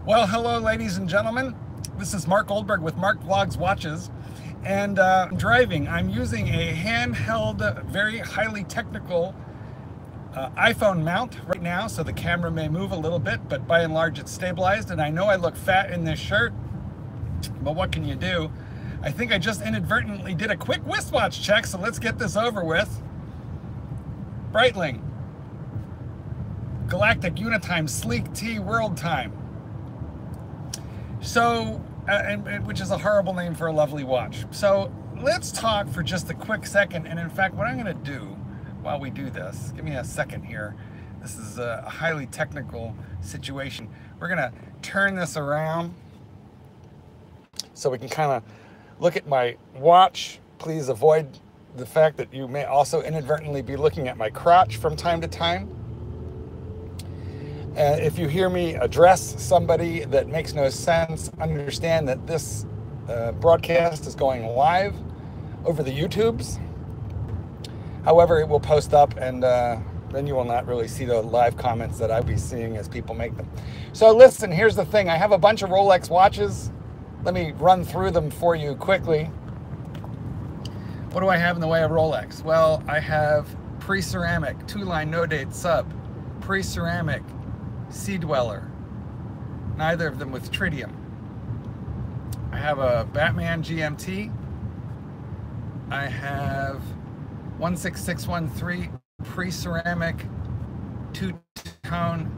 Well, hello, ladies and gentlemen. This is Mark Goldberg with Mark Vlogs Watches, and I'm driving. I'm using a handheld, very highly technical iPhone mount right now, so the camera may move a little bit, but by and large it's stabilized. And I know I look fat in this shirt, but what can you do? I think I just inadvertently did a quick wristwatch check, so let's get this over with. Breitling Galactic Unitime Sleek T World Time. So, which is a horrible name for a lovely watch. So let's talk for just a quick second. And in fact, what I'm going to do while we do this, give me a second here. This is a highly technical situation. We're going to turn this around so we can kind of look at my watch. Please avoid the fact that you may also inadvertently be looking at my crotch from time to time. If you hear me address somebody that makes no sense, understand that this broadcast is going live over the YouTubes. However, it will post up, and then you will not really see the live comments that I'll be seeing as people make them. So listen, here's the thing. I have a bunch of Rolex watches. Let me run through them for you quickly. What do I have in the way of Rolex? Well, I have pre-ceramic, two-line no-date sub, pre-ceramic, Sea Dweller, neither of them with tritium. I have a Batman GMT. I have 16613 pre-ceramic two-tone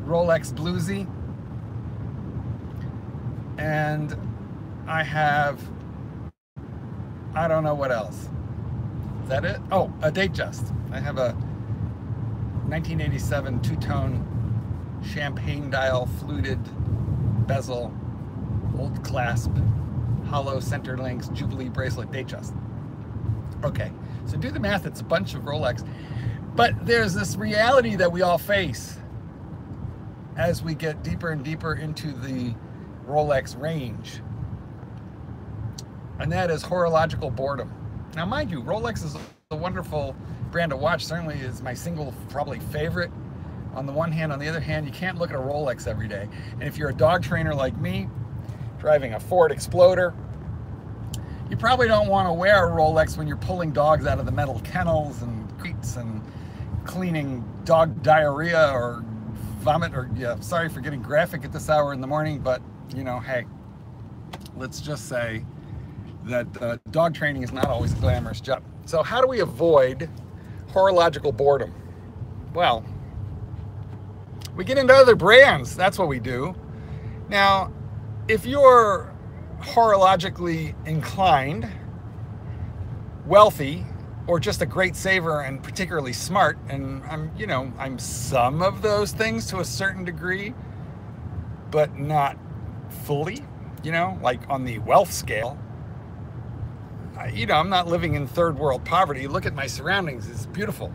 Rolex Bluesy. And I have, I don't know what else. Is that it? Oh, a Datejust. I have a 1987 two-tone champagne dial, fluted bezel, old clasp, hollow center links, Jubilee bracelet, Datejust. Okay, so do the math, it's a bunch of Rolex. But there's this reality that we all face as we get deeper and deeper into the Rolex range. And that is horological boredom. Now, mind you, Rolex is a wonderful brand of watch, certainly is my single probably favorite. On the one hand, on the other hand, you can't look at a Rolex every day. And if you're a dog trainer like me, driving a Ford Exploder, you probably don't want to wear a Rolex when you're pulling dogs out of the metal kennels and crates and cleaning dog diarrhea or vomit, or yeah, sorry for getting graphic at this hour in the morning, but you know, hey, let's just say that dog training is not always a glamorous job. So how do we avoid horological boredom? Well, we get into other brands. That's what we do. Now, if you're horologically inclined, wealthy, or just a great saver and particularly smart, and I'm some of those things to a certain degree, but not fully, like on the wealth scale. I'm not living in third world poverty. Look at my surroundings. It's beautiful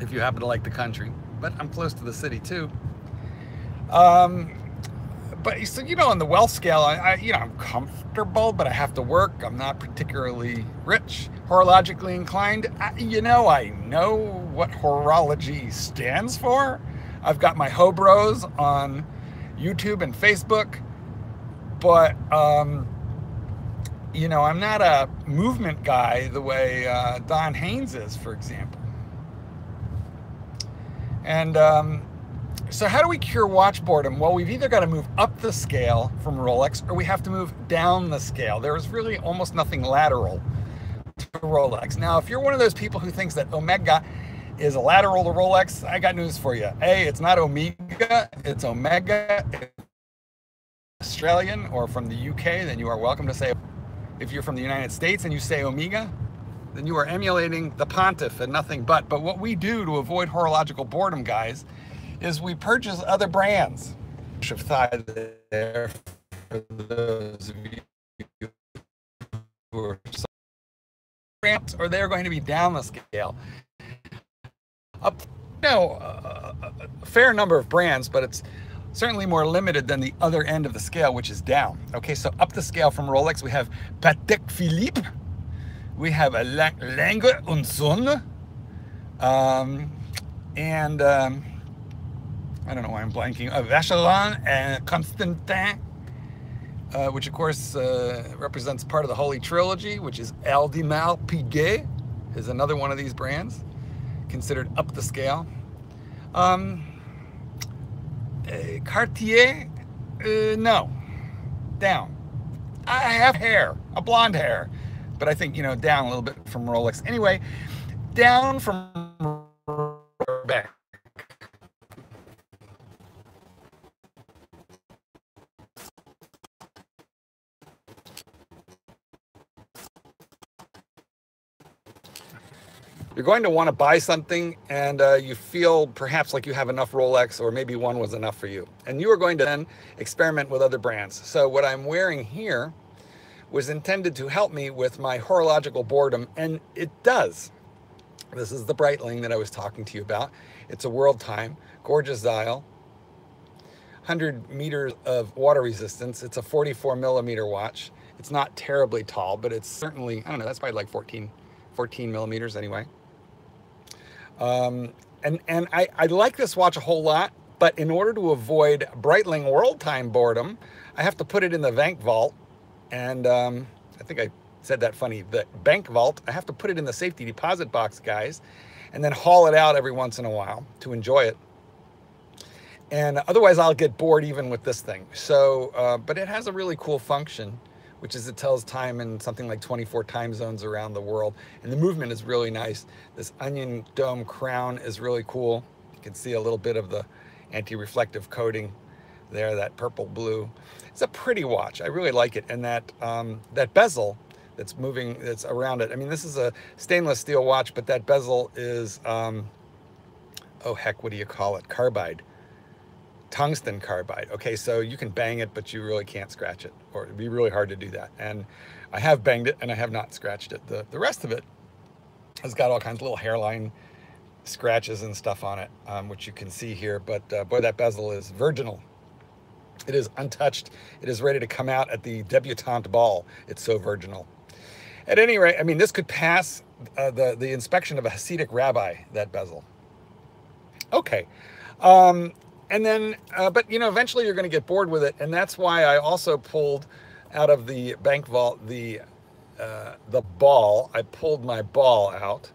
if you happen to like the country, but I'm close to the city too. But so, on the wealth scale, I'm comfortable, but I have to work. I'm not particularly rich. Horologically inclined, I know what horology stands for. I've got my Hobros on YouTube and Facebook, but I'm not a movement guy the way Don Haynes is, for example. And so how do we cure watch boredom? Well, we've either got to move up the scale from Rolex, or we have to move down the scale. There is really almost nothing lateral to Rolex. Now, if you're one of those people who thinks that Omega is a lateral to Rolex, I got news for you. A, it's not Omega, it's Omega. If Australian or from the UK, then you are welcome to say. If you're from the United States and you say Omega, then you are emulating the pontiff and nothing but. But what we do to avoid horological boredom, guys, is we purchase other brands. Of thigh there for those of you who are brands, or they're going to be down the scale. Up, a fair number of brands, but it's certainly more limited than the other end of the scale, which is down. Okay, so up the scale from Rolex, we have Patek Philippe, we have a Lange und Söhne, and I don't know why I'm blanking. Vacheron and Constantin, which of course represents part of the Holy Trilogy, which is Aldemar Piguet, is another one of these brands, considered up the scale. Cartier, no, down. I have hair, a blonde hair, but I think, you know, down a little bit from Rolex. Anyway, down from back. You're going to want to buy something and you feel perhaps like you have enough Rolex, or maybe one was enough for you. And you are going to then experiment with other brands. So what I'm wearing here was intended to help me with my horological boredom, and it does. This is the Breitling that I was talking to you about. It's a world time, gorgeous dial, 100 meters of water resistance. It's a 44 millimeter watch. It's not terribly tall, but it's certainly, I don't know, that's probably like 14 millimeters anyway. And I like this watch a whole lot, but in order to avoid Breitling world time boredom, I have to put it in the bank vault. And I think I said that funny, the bank vault, I have to put it in the safety deposit box, guys, and then haul it out every once in a while to enjoy it. And otherwise I'll get bored even with this thing. So, but it has a really cool function, which is it tells time in something like 24 time zones around the world. And the movement is really nice. This onion dome crown is really cool. You can see a little bit of the anti-reflective coating there, that purple blue. It's a pretty watch. I really like it. And that, that bezel that's moving, that's around it. I mean, this is a stainless steel watch, but that bezel is, oh heck, what do you call it? Carbide. Tungsten carbide. Okay, so you can bang it, but you really can't scratch it, or it'd be really hard to do that. And I have banged it and I have not scratched it. The rest of it has got all kinds of little hairline scratches and stuff on it, which you can see here. But boy, that bezel is virginal. It is untouched. It is ready to come out at the debutante ball. It's so virginal. At any rate, I mean, this could pass the inspection of a Hasidic rabbi, that bezel. Okay. And then, but you know, eventually you're going to get bored with it. And that's why I also pulled out of the bank vault the ball. I pulled my ball out.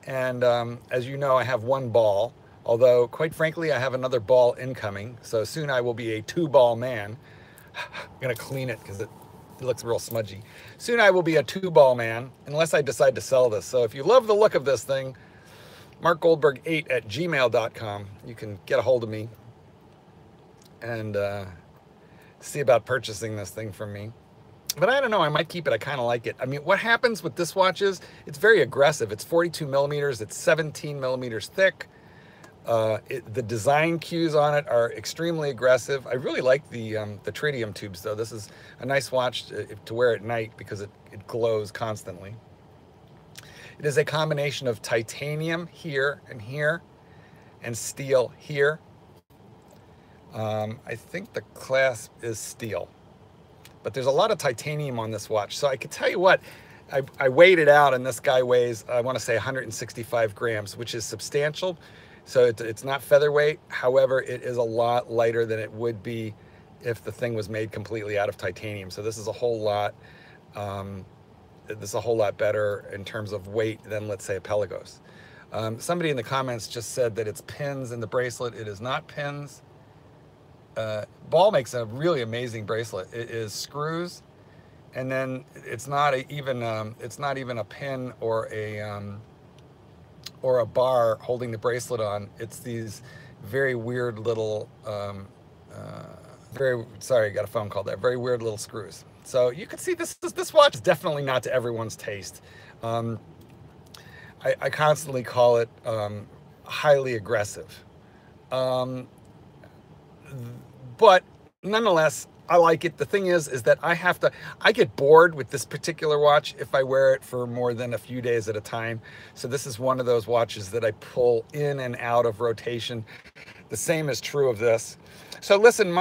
And as you know, I have one ball, although quite frankly, I have another ball incoming. So soon I will be a 2-ball man. I'm going to clean it because it looks real smudgy. Soon I will be a 2-ball man, unless I decide to sell this. So if you love the look of this thing, markgoldberg8@gmail.com. You can get a hold of me and see about purchasing this thing from me. But I don't know, I might keep it. I kind of like it. I mean, what happens with this watch is it's very aggressive. It's 42 millimeters. It's 17 millimeters thick. The design cues on it are extremely aggressive. I really like the tritium tubes, though. This is a nice watch to wear at night because it glows constantly. It is a combination of titanium here and steel here. I think the clasp is steel, but there's a lot of titanium on this watch. So I can tell you what, I weighed it out, and this guy weighs, I want to say 165 grams, which is substantial. So it's not featherweight. However, it is a lot lighter than it would be if the thing was made completely out of titanium. So this is a whole lot, better in terms of weight than, let's say, a Pelagos. Somebody in the comments just said that it's pins in the bracelet. It is not pins. Ball makes a really amazing bracelet. It is screws, and then it's not even a pin or a bar holding the bracelet on. It's these very weird little sorry, I got a phone call there. Very weird little screws. So you can see this watch is definitely not to everyone's taste. I constantly call it highly aggressive. But nonetheless, I like it. The thing is that I get bored with this particular watch if I wear it for more than a few days at a time. So this is one of those watches that I pull in and out of rotation. The same is true of this. So listen,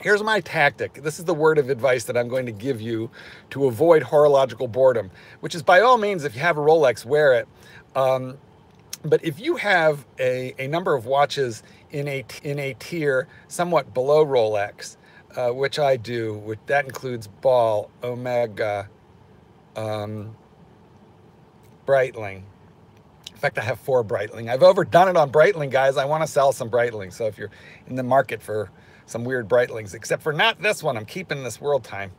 here's my tactic. This is the word of advice that I'm going to give you to avoid horological boredom, which is, by all means, if you have a Rolex, wear it. But if you have a number of watches in a tier somewhat below Rolex, which I do, that includes Ball, Omega, um, Breitling. In fact, I have 4 Breitling. I've overdone it on Breitling, guys. I want to sell some Breitling. So if you're in the market for some weird Breitlings, except for not this one, I'm keeping this world time,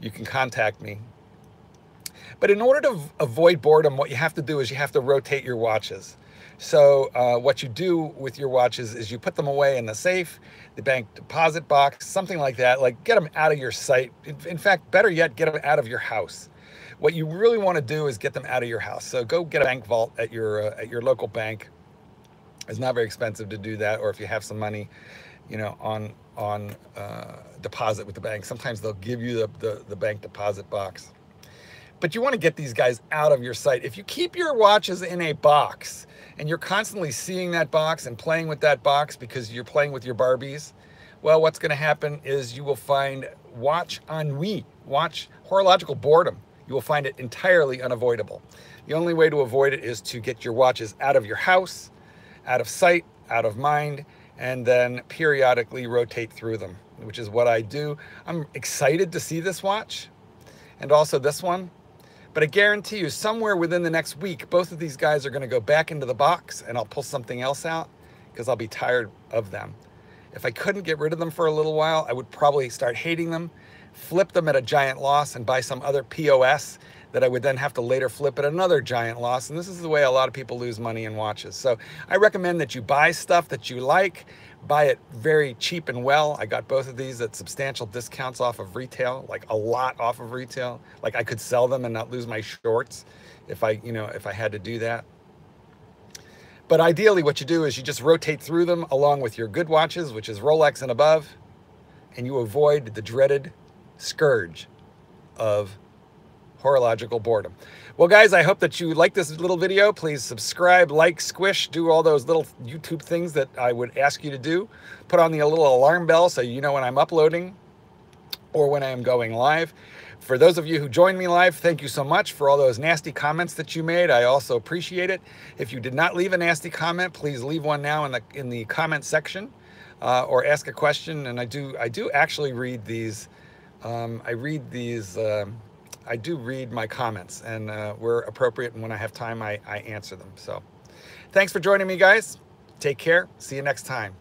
you can contact me. But in order to avoid boredom, what you have to do is you have to rotate your watches. So what you do with your watches is you put them away in the safe, the bank deposit box, something like that. Like, get them out of your sight. In fact, better yet, get them out of your house. What you really want to do is get them out of your house. So go get a bank vault at your local bank. It's not very expensive to do that. Or if you have some money, you know, on deposit with the bank, sometimes they'll give you the bank deposit box. But you want to get these guys out of your sight. If you keep your watches in a box and you're constantly seeing that box and playing with that box because you're playing with your Barbies, well, what's going to happen is you will find watch ennui, watch horological boredom. You will find it entirely unavoidable. The only way to avoid it is to get your watches out of your house, out of sight, out of mind, and then periodically rotate through them, which is what I do. I'm excited to see this watch and also this one. But I guarantee you, somewhere within the next week, both of these guys are going to go back into the box and I'll pull something else out because I'll be tired of them. If I couldn't get rid of them for a little while, I would probably start hating them, flip them at a giant loss and buy some other POS that I would then have to later flip at another giant loss. And this is the way a lot of people lose money in watches. So I recommend that you buy stuff that you like, buy it very cheap and well. I got both of these at substantial discounts off of retail, like a lot off of retail. Like I could sell them and not lose my shorts if I had to do that. But ideally what you do is you just rotate through them along with your good watches, which is Rolex and above, and you avoid the dreaded scourge of horological boredom. Well, guys, I hope that you like this little video. Please subscribe, like, squish, do all those little YouTube things that I would ask you to do. Put on the little alarm bell so you know when I'm uploading or when I am going live. For those of you who joined me live, thank you so much for all those nasty comments that you made. I also appreciate it. If you did not leave a nasty comment, please leave one now in the comment section or ask a question. And I do actually read these. I do read my comments, and where appropriate and when I have time, I answer them. So thanks for joining me, guys. Take care. See you next time.